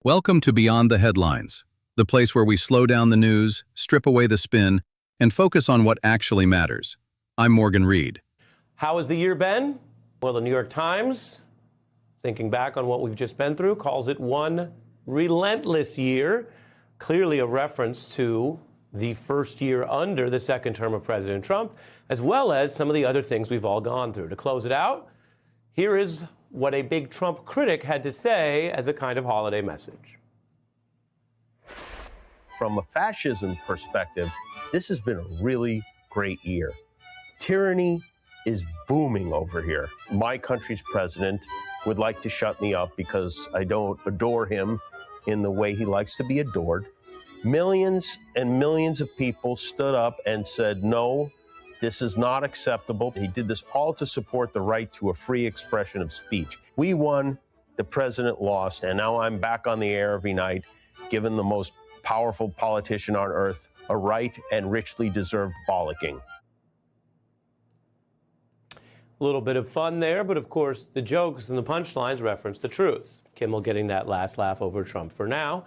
Welcome to Beyond the Headlines, the place where we slow down the news, strip away the spin, and focus on what actually matters. I'm Morgan Reed. How has the year been? Well, the New York Times, thinking back on what we've just been through, calls it one relentless year, clearly a reference to the first year under the second term of President Trump, as well as some of the other things we've all gone through. To close it out, here is what a big Trump critic had to say as a kind of holiday message. From a fascism perspective, this has been a really great year. Tyranny is booming over here. My country's president would like to shut me up because I don't adore him in the way he likes to be adored. Millions and millions of people stood up and said, no, this is not acceptable. He did this all to support the right to a free expression of speech. We won, the president lost, and now I'm back on the air every night, giving the most powerful politician on earth a right and richly deserved bollocking. A little bit of fun there, but of course the jokes and the punchlines reference the truth. Kimmel getting that last laugh over Trump for now.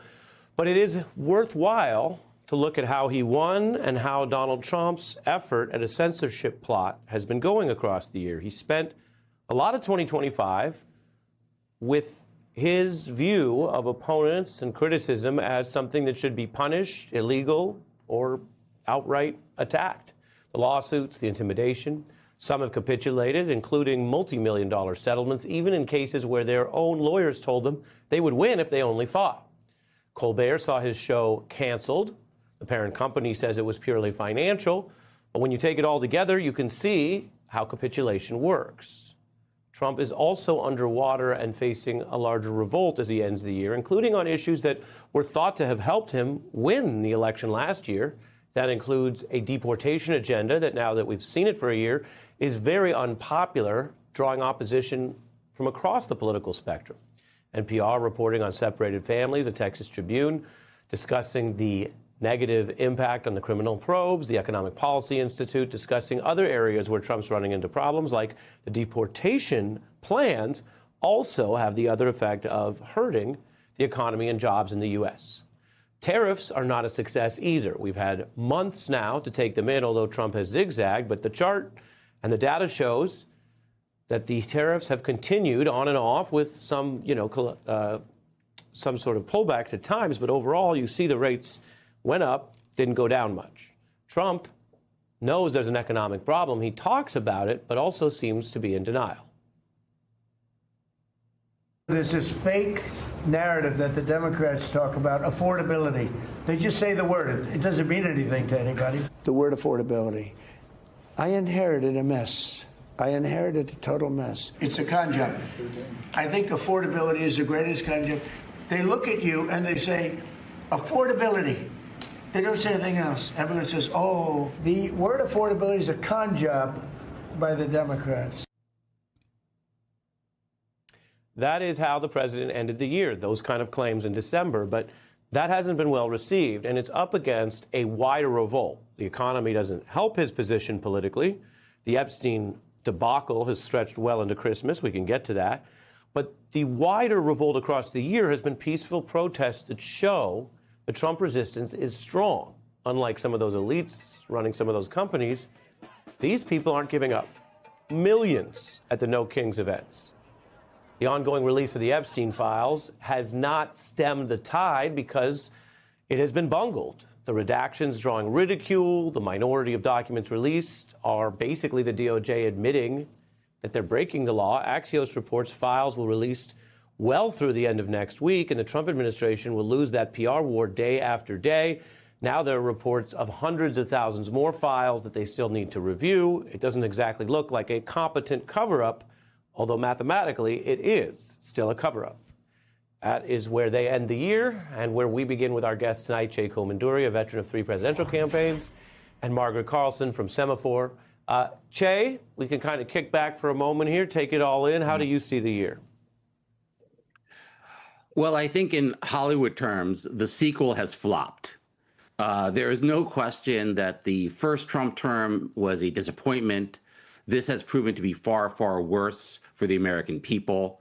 But it is worthwhile to look at how he won and how Donald Trump's effort at a censorship plot has been going across the year. He spent a lot of 2025 with his view of opponents and criticism as something that should be punished, illegal, or outright attacked. The lawsuits, the intimidation, some have capitulated, including multi-million-dollar settlements, even in cases where their own lawyers told them they would win if they only fought. Colbert saw his show canceled. The parent company says it was purely financial. But when you take it all together, you can see how capitulation works. Trump is also underwater and facing a larger revolt as he ends the year, including on issues that were thought to have helped him win the election last year. That includes a deportation agenda that, now that we've seen it for a year, is very unpopular, drawing opposition from across the political spectrum. NPR reporting on separated families, a Texas Tribune discussing the negative impact on the criminal probes, the Economic Policy Institute discussing other areas where Trump's running into problems, like the deportation plans also have the other effect of hurting the economy and jobs in the U.S. Tariffs are not a success either. We've had months now to take them in, although Trump has zigzagged, but the chart and the data shows that the tariffs have continued on and off with some, some sort of pullbacks at times, but overall you see the rates went up, didn't go down much. Trump knows there's an economic problem. He talks about it, but also seems to be in denial. There's this fake narrative that the Democrats talk about, affordability. They just say the word. It doesn't mean anything to anybody. The word affordability. I inherited a mess. I inherited a total mess. It's a con job. I think affordability is the greatest con job. They look at you and they say, affordability. They don't say anything else. Everyone says, oh, the word affordability is a con job by the Democrats. That is how the president ended the year, those kind of claims in December. But that hasn't been well received, and it's up against a wider revolt. The economy doesn't help his position politically. The Epstein debacle has stretched well into Christmas. We can get to that. But the wider revolt across the year has been peaceful protests that show the Trump resistance is strong. Unlike some of those elites running some of those companies, these people aren't giving up. Millions at the No Kings events. The ongoing release of the Epstein files has not stemmed the tide because it has been bungled. The redactions drawing ridicule, the minority of documents released are basically the DOJ admitting that they're breaking the law. Axios reports files will release well through the end of next week, and the Trump administration will lose that PR war day after day. Now there are reports of hundreds of thousands more files that they still need to review. It doesn't exactly look like a competent cover-up, although mathematically it is still a cover-up. That is where they end the year and where we begin with our guest tonight, Che Komanduri, a veteran of 3 presidential campaigns, and Margaret Carlson from Semaphore. Che, we can kind of kick back for a moment here, take it all in. How do you see the year? Well, I think in Hollywood terms, the sequel has flopped. There is no question that the first Trump term was a disappointment. This has proven to be far, far worse for the American people.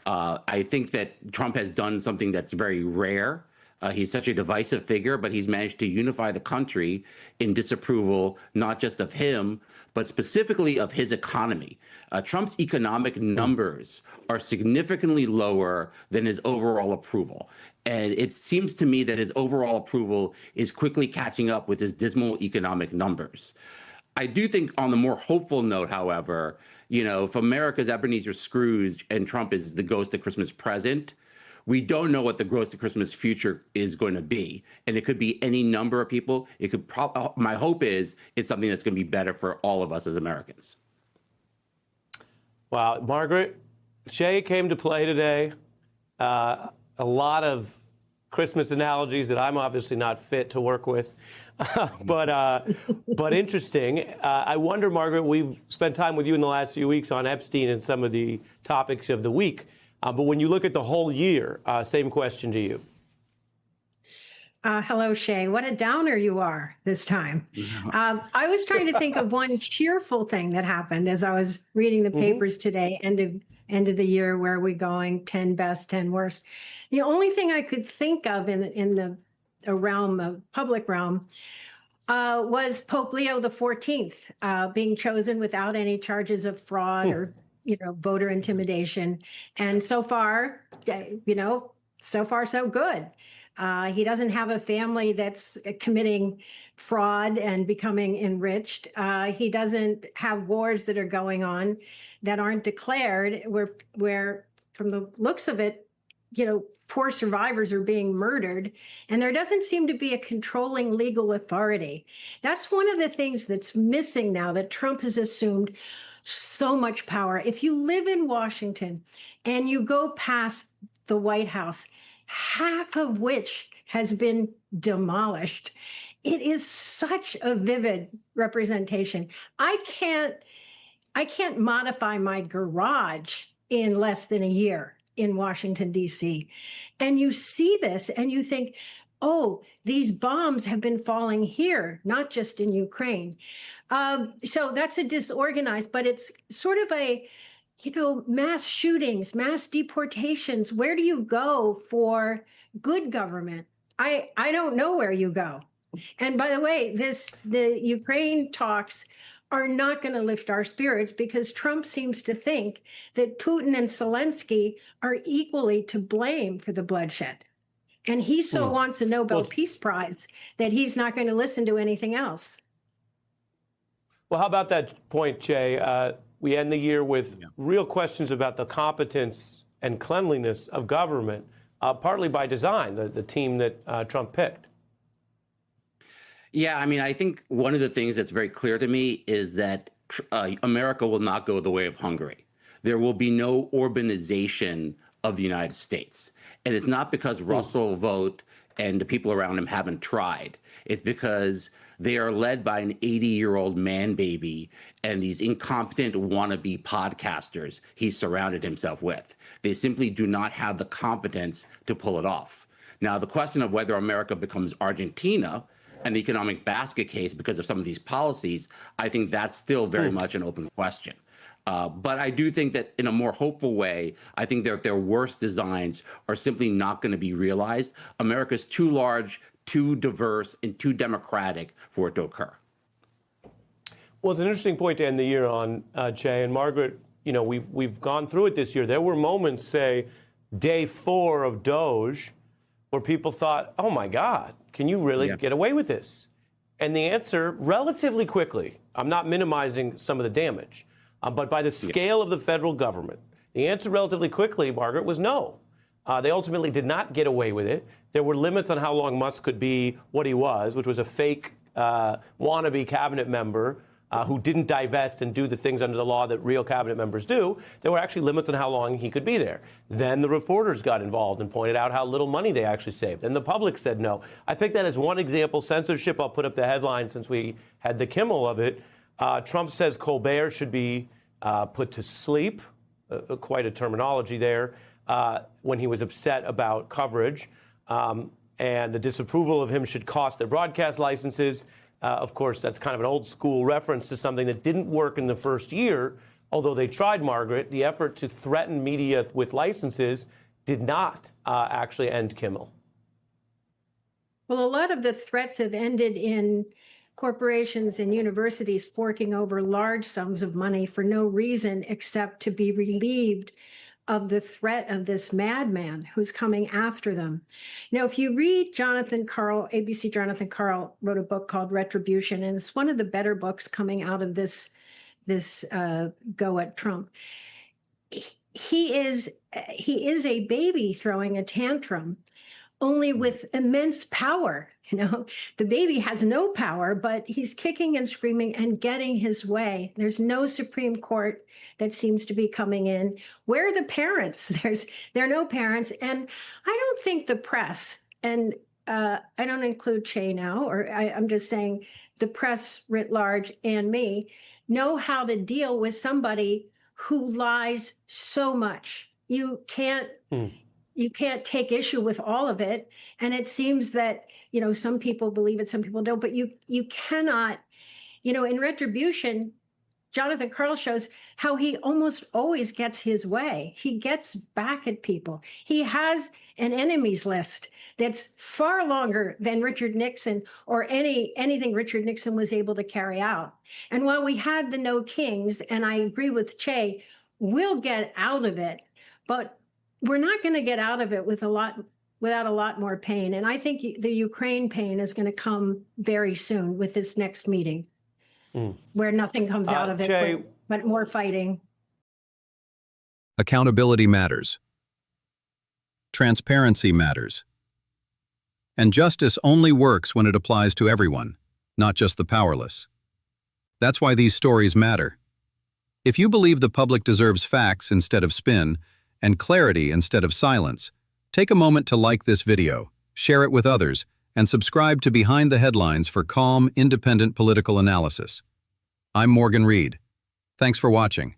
I think that Trump has done something that's very rare. He's such a divisive figure, but he's managed to unify the country in disapproval, not just of him, but specifically of his economy. Trump's economic numbers are significantly lower than his overall approval. And it seems to me that his overall approval is quickly catching up with his dismal economic numbers. I do think on the more hopeful note, however, if America's Ebenezer Scrooge and Trump is the ghost of Christmas present, we don't know what the ghost of Christmas future is going to be. And it could be any number of people. It could my hope is it's something that's going to be better for all of us as Americans. Wow, Margaret, Jay came to play today. A lot of Christmas analogies that I'm obviously not fit to work with, but interesting. I wonder, Margaret, we've spent time with you in the last few weeks on Epstein and some of the topics of the week. But when you look at the whole year, same question to you. Hello, Shay. What a downer you are this time. I was trying to think of one cheerful thing that happened as I was reading the papers today, end of the year, where are we going, 10 best, 10 worst. The only thing I could think of in the realm of public realm was Pope Leo XIV being chosen without any charges of fraud or voter intimidation. And so far, so good. He doesn't have a family that's committing fraud and becoming enriched. He doesn't have wars that are going on that aren't declared, where from the looks of it, poor survivors are being murdered, and there doesn't seem to be a controlling legal authority. That's one of the things that's missing now that Trump has assumed so much power. If you live in Washington and you go past the White House, half of which has been demolished, it is such a vivid representation. I can't modify my garage in less than a year in Washington, D.C. And you see this and you think, oh, these bombs have been falling here, not just in Ukraine. So that's a disorganized, but it's sort of a, mass shootings, mass deportations. Where do you go for good government? I don't know where you go. And by the way, the Ukraine talks are not going to lift our spirits because Trump seems to think that Putin and Zelensky are equally to blame for the bloodshed. And he so wants a Nobel Peace Prize that he's not going to listen to anything else. Well, how about that point, Jay? We end the year with real questions about the competence and cleanliness of government, partly by design, the team that Trump picked. Yeah, I think one of the things that's very clear to me is that America will not go the way of Hungary. There will be no Orbanization of the United States. And it's not because Russell Vogt and the people around him haven't tried. It's because they are led by an 80-year-old man baby and these incompetent wannabe podcasters he's surrounded himself with. They simply do not have the competence to pull it off. Now, the question of whether America becomes Argentina, an economic basket case because of some of these policies, I think that's still very much an open question. But I do think that in a more hopeful way, I think that their worst designs are simply not going to be realized. America's too large, too diverse, and too democratic for it to occur. Well, it's an interesting point to end the year on, Jay. And Margaret, we've gone through it this year. There were moments, say, day 4 of Doge, where people thought, oh, my God, can you really get away with this? And the answer, relatively quickly, I'm not minimizing some of the damage, but by the scale of the federal government, the answer relatively quickly, Margaret, was no. They ultimately did not get away with it. There were limits on how long Musk could be what he was, which was a fake wannabe cabinet member who didn't divest and do the things under the law that real cabinet members do. There were actually limits on how long he could be there. Then the reporters got involved and pointed out how little money they actually saved. And the public said no. I picked that as one example. Censorship, I'll put up the headline since we had the Kimmel of it. Trump says Colbert should be put to sleep, quite a terminology there, when he was upset about coverage. And the disapproval of him should cost their broadcast licenses. Of course, that's kind of an old school reference to something that didn't work in the first year although they tried, Margaret, the effort to threaten media with licenses did not actually end Kimmel. Well, a lot of the threats have ended in corporations and universities forking over large sums of money for no reason except to be relieved of the threat of this madman who's coming after them. If you read Jonathan Karl, ABC Jonathan Karl wrote a book called Retribution, and it's one of the better books coming out of this go at Trump. He is a baby throwing a tantrum, only with immense power. The baby has no power, but he's kicking and screaming and getting his way. There's no Supreme Court that seems to be coming in. Where are the parents? There are no parents. And I don't think the press, and I don't include Che now, or I'm just saying the press writ large and me, know how to deal with somebody who lies so much. You can't take issue with all of it. And it seems that, some people believe it, some people don't, but you cannot, in Retribution, Jonathan Karl shows how he almost always gets his way. He gets back at people. He has an enemies list that's far longer than Richard Nixon or anything Richard Nixon was able to carry out. And while we had the no kings, and I agree with Che, we'll get out of it, but we're not going to get out of it without a lot more pain. And I think the Ukraine pain is going to come very soon with this next meeting, where nothing comes out of it, Che, but more fighting. Accountability matters. Transparency matters. And justice only works when it applies to everyone, not just the powerless. That's why these stories matter. If you believe the public deserves facts instead of spin, and clarity instead of silence, take a moment to like this video, share it with others, and subscribe to Behind the Headlines for calm, independent political analysis. I'm Morgan Reed. Thanks for watching.